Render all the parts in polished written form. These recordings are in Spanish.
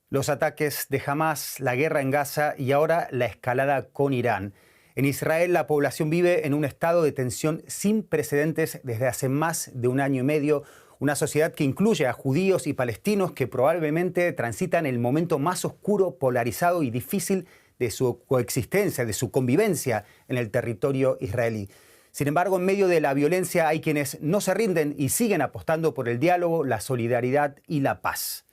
Los ataques de Hamás, la guerra en Gaza y ahora la escalada con Irán. En Israel la población vive en un estado de tensión sin precedentes desde hace más de un año y medio. Una sociedad que incluye a judíos y palestinos que probablemente transitan el momento más oscuro, polarizado y difícil de su coexistencia, de su convivencia en el territorio israelí. Sin embargo, en medio de la violencia hay quienes no se rinden y siguen apostando por el diálogo, la solidaridad y la paz.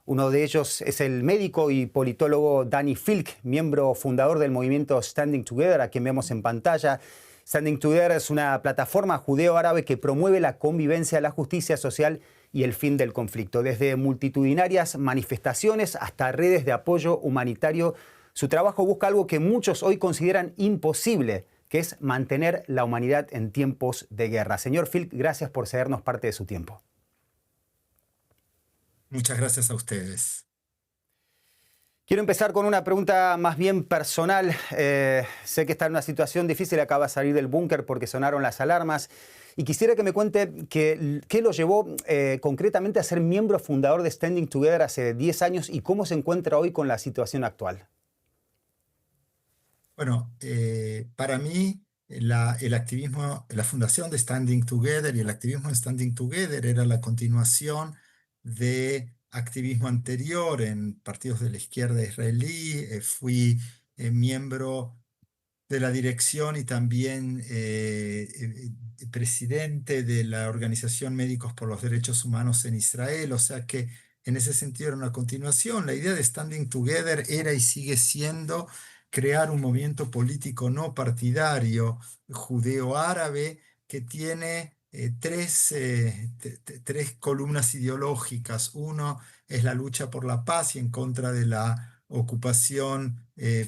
Uno de ellos es el médico y politólogo Dani Filk, miembro fundador del movimiento Standing Together, a quien vemos en pantalla. Standing Together es una plataforma judeo-árabe que promueve la convivencia, la justicia social y el fin del conflicto. Desde multitudinarias manifestaciones hasta redes de apoyo humanitario, su trabajo busca algo que muchos hoy consideran imposible, que es mantener la humanidad en tiempos de guerra. Señor Filk, gracias por cedernos parte de su tiempo. Muchas gracias a ustedes. Quiero empezar con una pregunta más bien personal. Sé que está en una situación difícil, acaba de salir del búnker porque sonaron las alarmas. Y quisiera que me cuente qué lo llevó concretamente a ser miembro fundador de Standing Together hace 10 años y cómo se encuentra hoy con la situación actual. Bueno, para mí el activismo, la fundación de Standing Together y el activismo de Standing Together era la continuación de activismo anterior en partidos de la izquierda israelí. Fui miembro de la dirección y también presidente de la Organización Médicos por los Derechos Humanos en Israel, o sea que en ese sentido era una continuación. La idea de Standing Together era y sigue siendo crear un movimiento político no partidario judeo-árabe que tiene tres columnas ideológicas. Uno es la lucha por la paz y en contra de la ocupación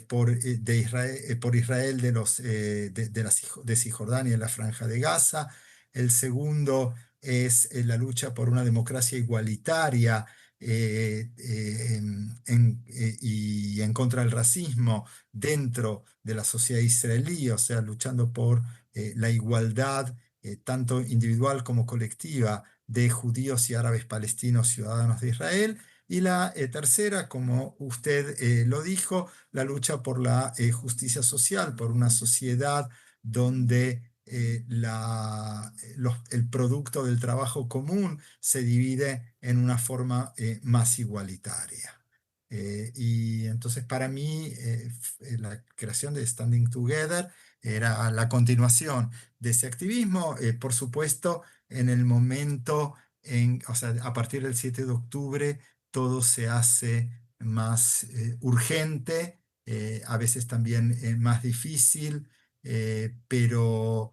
por Israel de Cisjordania y la Franja de Gaza. El segundo es la lucha por una democracia igualitaria y en contra del racismo dentro de la sociedad israelí, o sea, luchando por la igualdad tanto individual como colectiva de judíos y árabes palestinos ciudadanos de Israel. Y la tercera, como usted lo dijo, la lucha por la justicia social, por una sociedad donde el producto del trabajo común se divide en una forma más igualitaria. Y entonces para mí la creación de Standing Together era la continuación de ese activismo, por supuesto, en el momento, o sea, a partir del 7 de octubre, todo se hace más urgente, a veces también más difícil, pero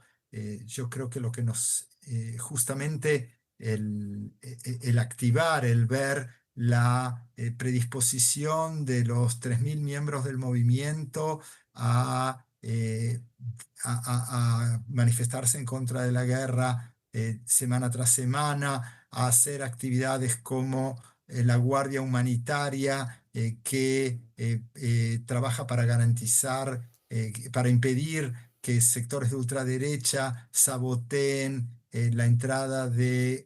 yo creo que lo que justamente el activar, el ver la predisposición de los 3.000 miembros del movimiento a manifestarse en contra de la guerra semana tras semana, a hacer actividades como la Guardia Humanitaria que trabaja para garantizar, para impedir que sectores de ultraderecha saboteen la entrada de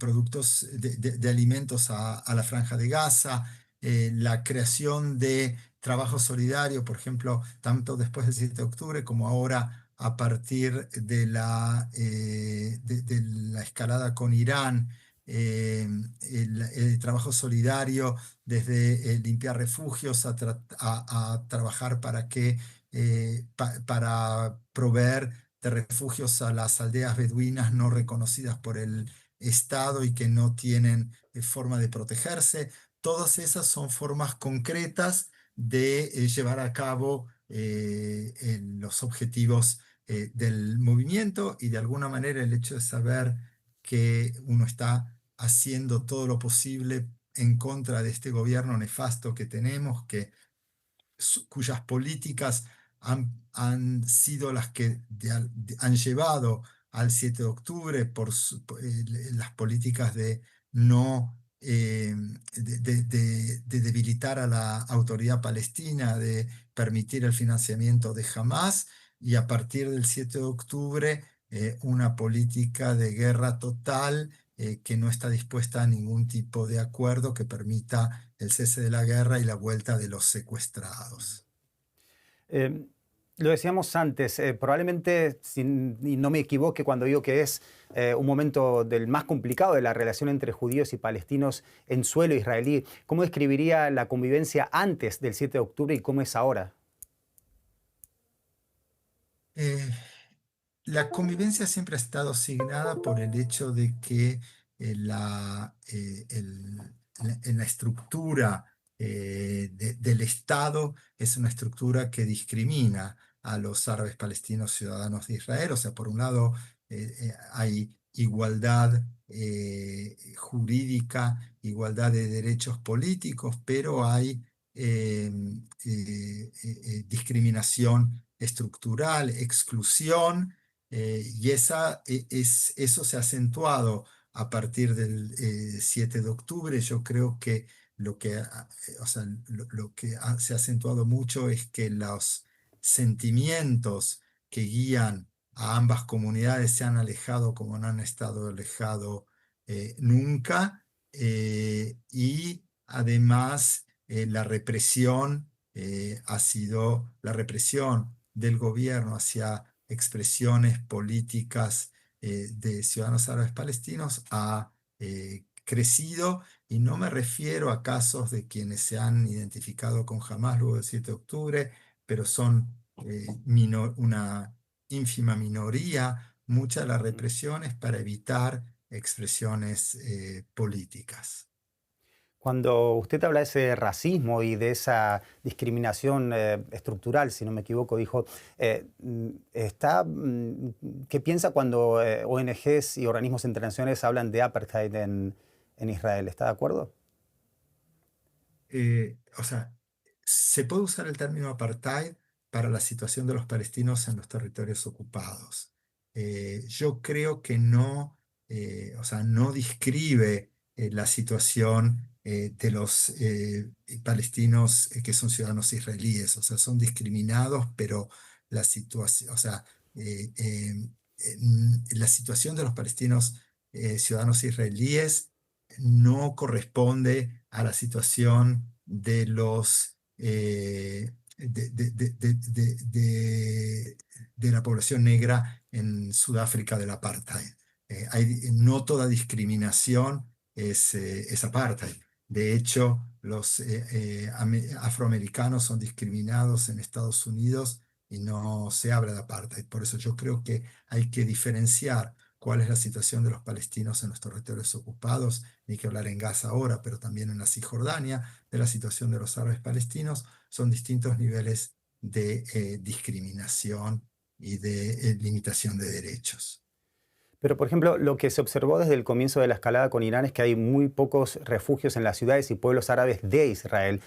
productos, de alimentos a la Franja de Gaza, la creación de trabajo solidario, por ejemplo, tanto después del 7 de octubre como ahora a partir de la escalada con Irán, el trabajo solidario desde limpiar refugios a trabajar para proveer de refugios a las aldeas beduinas no reconocidas por el Estado y que no tienen forma de protegerse. Todas esas son formas concretas de llevar a cabo los objetivos del movimiento, y de alguna manera el hecho de saber que uno está haciendo todo lo posible en contra de este gobierno nefasto que tenemos, cuyas políticas han sido las que han llevado al 7 de octubre por las políticas de no de debilitar a la autoridad palestina, de permitir el financiamiento de Hamás, y a partir del 7 de octubre una política de guerra total que no está dispuesta a ningún tipo de acuerdo que permita el cese de la guerra y la vuelta de los secuestrados. Eh, lo decíamos antes, probablemente, y no me equivoque cuando digo que es un momento del más complicado de la relación entre judíos y palestinos en suelo israelí. ¿Cómo describiría la convivencia antes del 7 de octubre y cómo es ahora? Eh, La convivencia siempre ha estado asignada por el hecho de que en la estructura del Estado es una estructura que discrimina a los árabes palestinos ciudadanos de Israel. O sea, por un lado hay igualdad jurídica, igualdad de derechos políticos, pero hay discriminación estructural, exclusión y eso se ha acentuado a partir del 7 de octubre. Yo creo que o sea, se ha acentuado mucho es que los sentimientos que guían a ambas comunidades se han alejado como no han estado alejados nunca. Y además la represión del gobierno hacia expresiones políticas de ciudadanos árabes palestinos ha crecido, y no me refiero a casos de quienes se han identificado con Hamás luego del 7 de octubre, pero son una ínfima minoría. Mucha de la represión es para evitar expresiones políticas. Cuando usted habla de ese racismo y de esa discriminación estructural, si no me equivoco, dijo, ¿qué piensa cuando ONGs y organismos internacionales hablan de apartheid en Israel? ¿Está de acuerdo? O sea, se puede usar el término apartheid para la situación de los palestinos en los territorios ocupados. Yo creo que no, o sea, no describe la situación de los palestinos que son ciudadanos israelíes. O sea, son discriminados, pero la situación, o sea, la situación de los palestinos ciudadanos israelíes no corresponde a la situación de los de la población negra en Sudáfrica del apartheid. No toda discriminación es apartheid. De hecho, los afroamericanos son discriminados en Estados Unidos y no se habla de apartheid. Por eso yo creo que hay que diferenciar cuál es la situación de los palestinos en los territorios ocupados, ni que hablar en Gaza ahora, pero también en la Cisjordania, de la situación de los árabes palestinos. Son distintos niveles de discriminación y de limitación de derechos. Pero, por ejemplo, lo que se observó desde el comienzo de la escalada con Irán es que hay muy pocos refugios en las ciudades y pueblos árabes de Israel.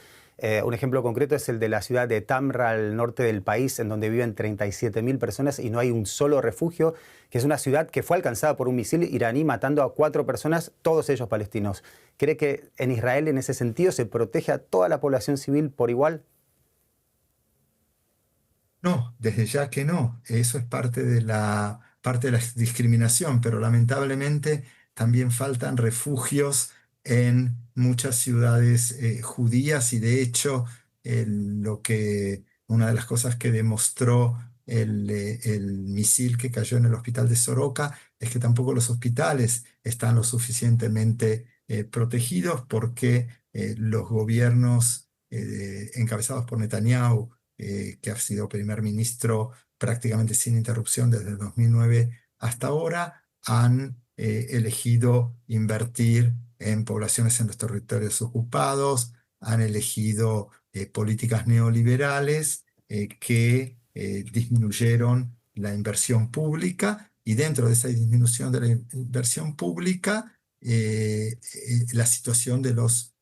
Un ejemplo concreto es el de la ciudad de Tamra, al norte del país, en donde viven 37.000 personas y no hay un solo refugio, que es una ciudad que fue alcanzada por un misil iraní matando a 4 personas, todos ellos palestinos. ¿Cree que en Israel, en ese sentido, se protege a toda la población civil por igual? No, desde ya que no. Eso es parte de la discriminación, pero lamentablemente también faltan refugios en muchas ciudades judías, y de hecho una de las cosas que demostró el misil que cayó en el hospital de Soroka es que tampoco los hospitales están lo suficientemente protegidos, porque los gobiernos encabezados por Netanyahu, que ha sido primer ministro prácticamente sin interrupción desde el 2009 hasta ahora, han elegido invertir en poblaciones en los territorios ocupados, han elegido políticas neoliberales que disminuyeron la inversión pública, y dentro de esa disminución de la inversión pública, la situación de los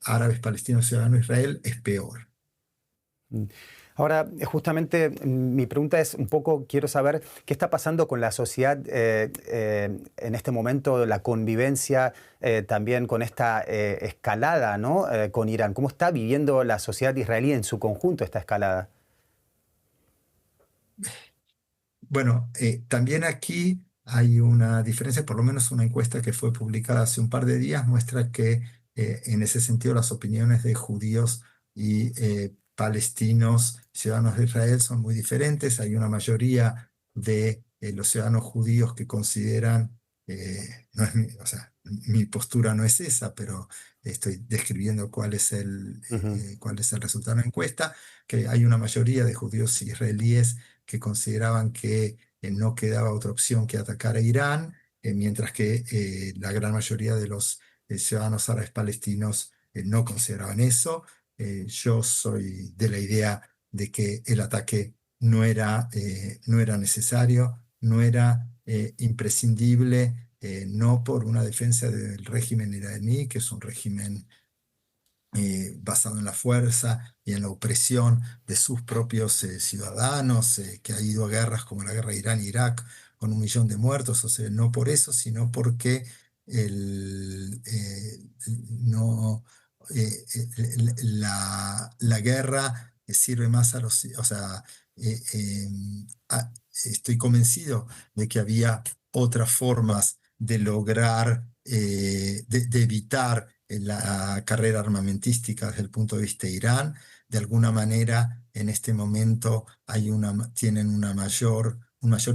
árabes palestinos ciudadanos de Israel es peor. Mm. Ahora, justamente mi pregunta es un poco, quiero saber qué está pasando con la sociedad en este momento, la convivencia, también con esta escalada, ¿no? Con Irán. ¿Cómo está viviendo la sociedad israelí en su conjunto esta escalada? Bueno, también aquí hay una diferencia, por lo menos una encuesta que fue publicada hace un par de días muestra que en ese sentido las opiniones de judíos y palestinos, ciudadanos de Israel, son muy diferentes. Hay una mayoría de los ciudadanos judíos que consideran, no es o sea, mi postura no es esa, pero estoy describiendo Ujú, cuál es el resultado de la encuesta, que hay una mayoría de judíos israelíes que consideraban que no quedaba otra opción que atacar a Irán, mientras que la gran mayoría de los ciudadanos árabes palestinos no consideraban eso. Yo soy de la idea de que el ataque no era necesario, no era imprescindible, no por una defensa del régimen iraní, que es un régimen basado en la fuerza y en la opresión de sus propios ciudadanos, que ha ido a guerras como la guerra de Irán-Irak con 1 millón de muertos, o sea, no por eso, sino porque el, no, la guerra sirve más a los, o sea, eh, eh, estoy convencido de que había otras formas de lograr, de evitar la carrera armamentística desde el punto de vista de Irán. De alguna manera, en este momento tienen un mayor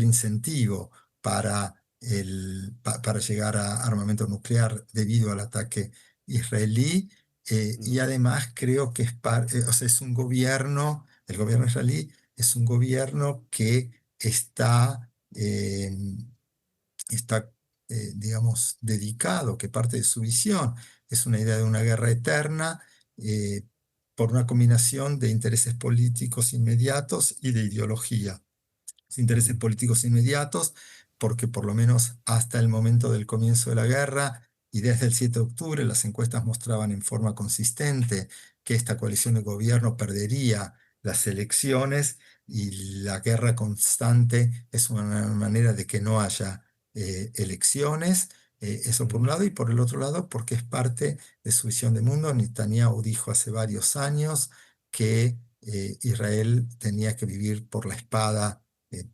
incentivo para llegar a armamento nuclear debido al ataque israelí. Y ujú, además creo que o sea, es un gobierno, el gobierno israelí es un gobierno que está, digamos, dedicado, que parte de su visión es una idea de una guerra eterna, eh, por una combinación de intereses políticos inmediatos y de ideología. Intereses ujú, políticos inmediatos, porque por lo menos hasta el momento del comienzo de la guerra y desde el 7 de octubre las encuestas mostraban en forma consistente que esta coalición de gobierno perdería las elecciones, y la guerra constante es una manera de que no haya elecciones. Eso por un ujú, lado, y por el otro lado porque es parte de su visión de mundo. Netanyahu dijo hace varios años que Israel tenía que vivir por la espada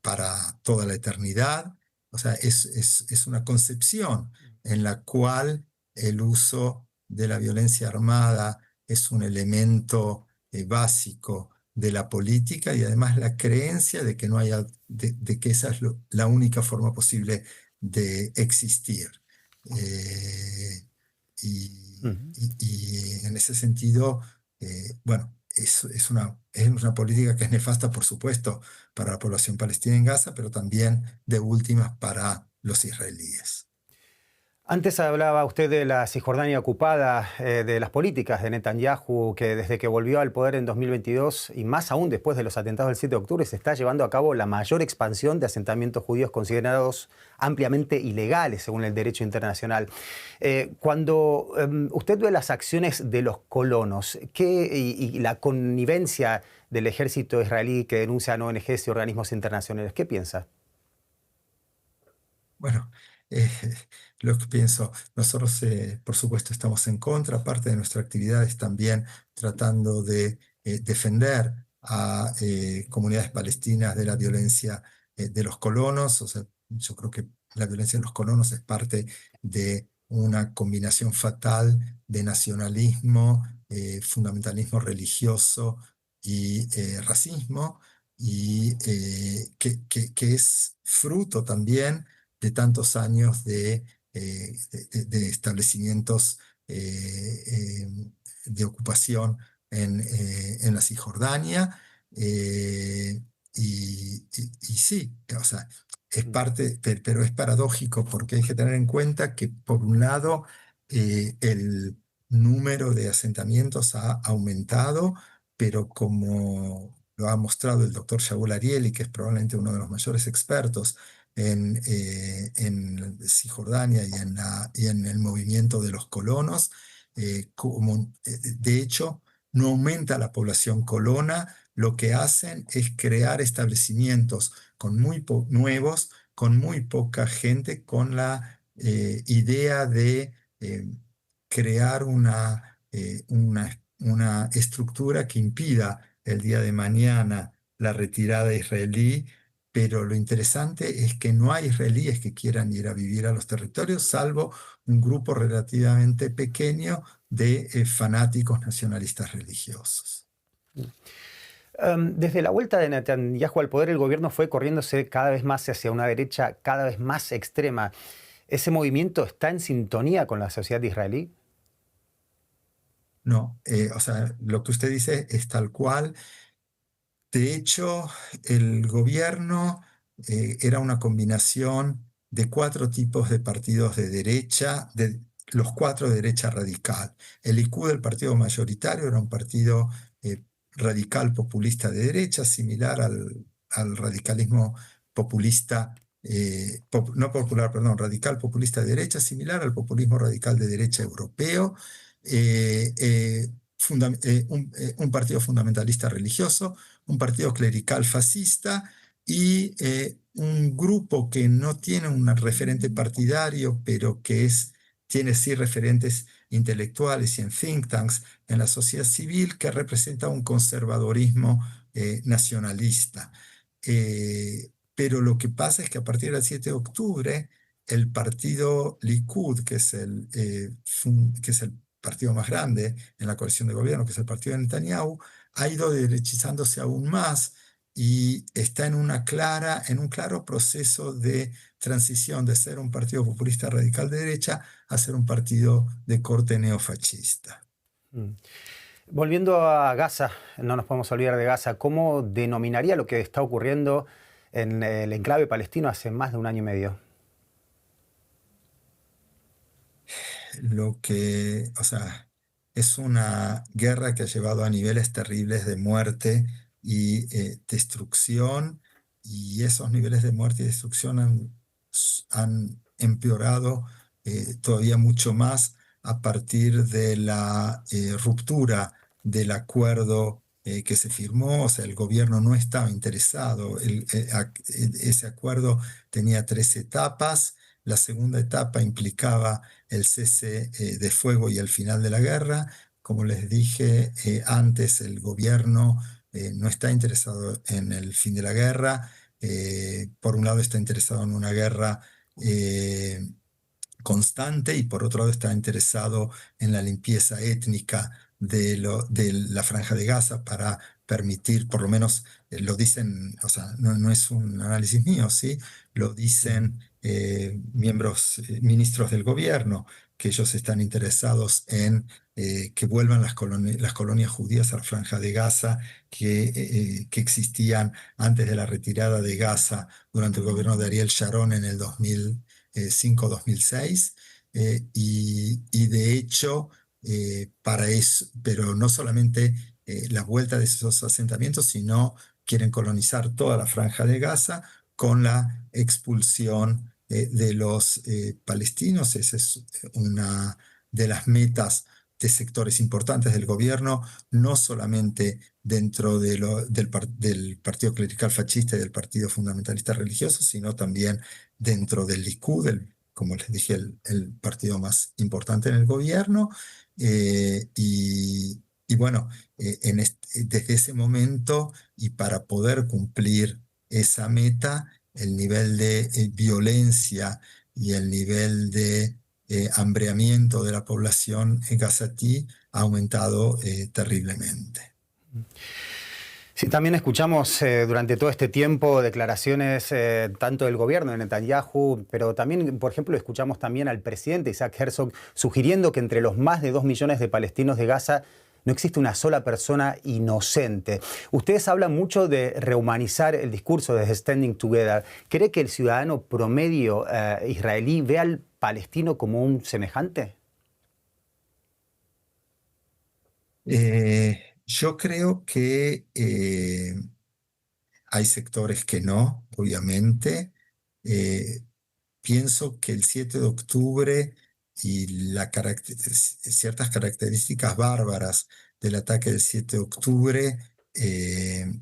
para toda la eternidad. O sea, es una concepción en la cual el uso de la violencia armada es un elemento básico de la política, y además la creencia de que no haya, de que esa es la única forma posible de existir. Eh, ujú. y en ese sentido, bueno, es una política que es nefasta, por supuesto, para la población palestina en Gaza, pero también de últimas para los israelíes. Antes hablaba usted de la Cisjordania ocupada, de las políticas de Netanyahu, que desde que volvió al poder en 2022 y más aún después de los atentados del 7 de octubre, se está llevando a cabo la mayor expansión de asentamientos judíos considerados ampliamente ilegales según el derecho internacional. Cuando usted ve las acciones de los colonos y la connivencia del ejército israelí que denuncia a ONGs y organismos internacionales, ¿qué piensa? Bueno, eh, lo que pienso, nosotros por supuesto estamos en contra. Parte de nuestra actividad es también tratando de defender a comunidades palestinas de la violencia de los colonos. O sea, yo creo que la violencia de los colonos es parte de una combinación fatal de nacionalismo, fundamentalismo religioso y racismo, y que es fruto también de tantos años de establecimientos de ocupación en la Cisjordania. eh, y sí, o sea, es parte, pero es paradójico porque hay que tener en cuenta que, por un lado, el número de asentamientos ha aumentado, pero como lo ha mostrado el doctor Shaul Arieli, que es probablemente uno de los mayores expertos en Cisjordania y en el movimiento de los colonos. De hecho, no aumenta la población colona, lo que hacen es crear establecimientos nuevos, con muy poca gente, con la idea de crear una estructura que impida el día de mañana la retirada israelí, pero lo interesante es que no hay israelíes que quieran ir a vivir a los territorios, salvo un grupo relativamente pequeño de fanáticos nacionalistas religiosos. Desde la vuelta de Netanyahu al poder, el gobierno fue corriéndose cada vez más hacia una derecha cada vez más extrema. ¿Ese movimiento está en sintonía con la sociedad israelí? No, o sea, lo que usted dice es tal cual. De hecho, el gobierno era una combinación de cuatro tipos de partidos de derecha, de los cuatro de derecha radical. El Likud, el partido mayoritario, era un partido radical populista de derecha, similar al radicalismo populista, no popular, perdón, radical populista de derecha, similar al populismo radical de derecha europeo. eh, eh, un partido fundamentalista religioso, un partido clerical fascista y un grupo que no tiene un referente partidario, pero que tiene sí referentes intelectuales y en think tanks en la sociedad civil, que representa un conservadorismo nacionalista. Pero lo que pasa es que a partir del 7 de octubre, el partido Likud, que es el partido más grande en la coalición de gobierno, que es el partido de Netanyahu, ha ido derechizándose aún más y está en un claro proceso de transición de ser un partido populista radical de derecha a ser un partido de corte neofascista. Mm. Volviendo a Gaza, no nos podemos olvidar de Gaza. ¿Cómo denominaría lo que está ocurriendo en el enclave palestino hace más de un año y medio? O sea, es una guerra que ha llevado a niveles terribles de muerte y destrucción, y esos niveles de muerte y destrucción han empeorado todavía mucho más a partir de la ruptura del acuerdo que se firmó. O sea, el gobierno no estaba interesado. Ese acuerdo tenía 3 etapas. La segunda etapa implicaba el cese de fuego y el final de la guerra. Como les dije antes, el gobierno no está interesado en el fin de la guerra. Por un lado está interesado en una guerra eh, constante y por otro lado está interesado en la limpieza étnica de la Franja de Gaza para permitir, por lo menos lo dicen, o sea, no es un análisis mío, ¿sí? Lo Ujú. dicen ministros del gobierno, que ellos están interesados en que vuelvan las colonias judías a la Franja de Gaza que existían antes de la retirada de Gaza durante el gobierno de Ariel Sharon en el 2005-2006, y de hecho, para eso, pero no solamente la vuelta de esos asentamientos, sino quieren colonizar toda la Franja de Gaza con la expulsión de los palestinos. Esa es una de las metas de sectores importantes del gobierno, no solamente dentro del partido clerical fascista y del partido fundamentalista religioso, sino también dentro del Likud, como les dije, el partido más importante en el gobierno. Y bueno, desde ese momento y para poder cumplir esa meta, el nivel de violencia y el nivel de hambreamiento de la población gazatí ha aumentado terriblemente. Sí, también escuchamos durante todo este tiempo declaraciones tanto del gobierno de Netanyahu, pero también, por ejemplo, escuchamos también al presidente Isaac Herzog sugiriendo que entre los más de 2 millones de palestinos de Gaza no existe una sola persona inocente. Ustedes hablan mucho de rehumanizar el discurso de Standing Together. ¿Cree que el ciudadano promedio israelí ve al palestino como un semejante? Yo creo que hay sectores que no, obviamente. Eh, Pienso que el 7 de octubre y ciertas características bárbaras del ataque del 7 de octubre eh,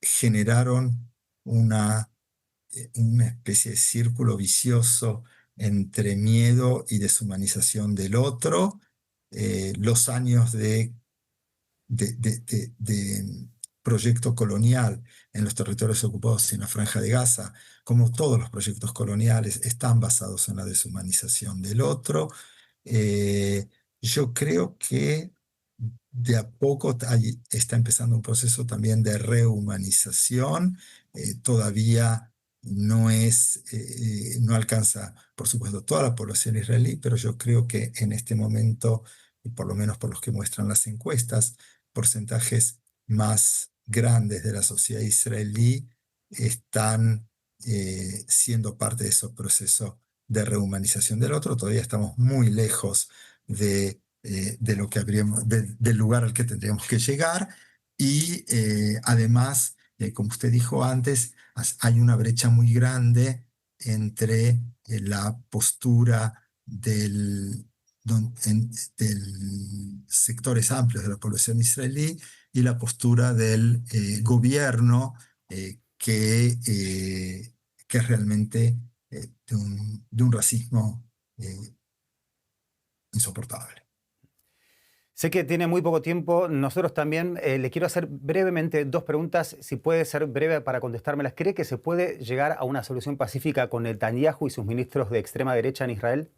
generaron una especie de círculo vicioso entre miedo y deshumanización del otro. Los años de proyecto colonial en los territorios ocupados y en la Franja de Gaza, como todos los proyectos coloniales, están basados en la deshumanización del otro. Eh, yo creo que de a poco está empezando un proceso también de rehumanización. Todavía no alcanza, por supuesto, toda la población israelí, pero yo creo que en este momento, y por lo menos por los que muestran las encuestas, porcentajes más grandes de la sociedad israelí están siendo parte de ese proceso de rehumanización del otro. Todavía estamos muy lejos de lo que del lugar al que tendríamos que llegar. Y además, como usted dijo antes, hay una brecha muy grande entre la postura del sectores amplios de la población israelí y la postura del gobierno que es realmente de un racismo insoportable. Sé que tiene muy poco tiempo, nosotros también. Le quiero hacer brevemente dos preguntas, si puede ser breve para contestármelas. ¿Cree que se puede llegar a una solución pacífica con Netanyahu y sus ministros de extrema derecha en Israel?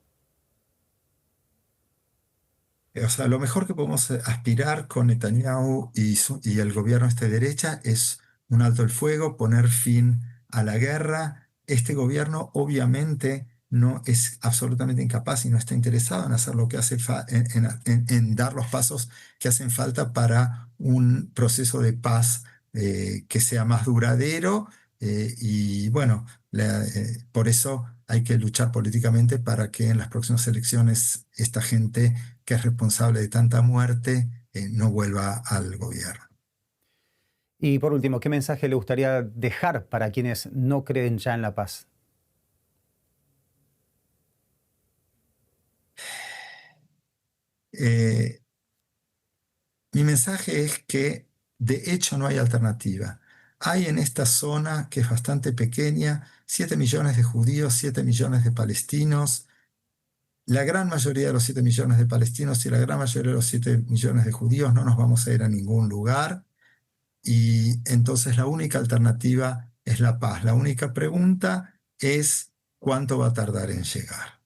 O sea, lo mejor que podemos aspirar con Netanyahu y el gobierno de derecha es un alto el fuego, poner fin a la guerra. Este gobierno obviamente no es absolutamente incapaz y no está interesado en hacer lo que hace en dar los pasos que hacen falta para un proceso de paz que sea más duradero. Y bueno, por eso hay que luchar políticamente para que en las próximas elecciones esta gente que es responsable de tanta muerte no vuelva al gobierno. Y por último, ¿qué mensaje le gustaría dejar para quienes no creen ya en la paz? Eh, Mi mensaje es que de hecho no hay alternativa. Hay en esta zona, que es bastante pequeña, 7 millones de judíos, 7 millones de palestinos. La gran mayoría de los 7 millones de palestinos y la gran mayoría de los 7 millones de judíos no nos vamos a ir a ningún lugar. Y entonces la única alternativa es la paz. La única pregunta es cuánto va a tardar en llegar.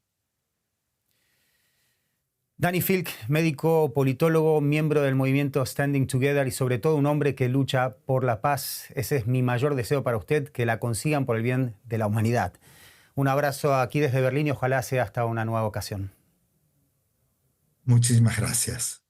Danny Filk, médico, politólogo, miembro del movimiento Standing Together y sobre todo un hombre que lucha por la paz. Ese es mi mayor deseo para usted, que la consigan por el bien de la humanidad. Un abrazo aquí desde Berlín y ojalá sea hasta una nueva ocasión. Muchísimas gracias.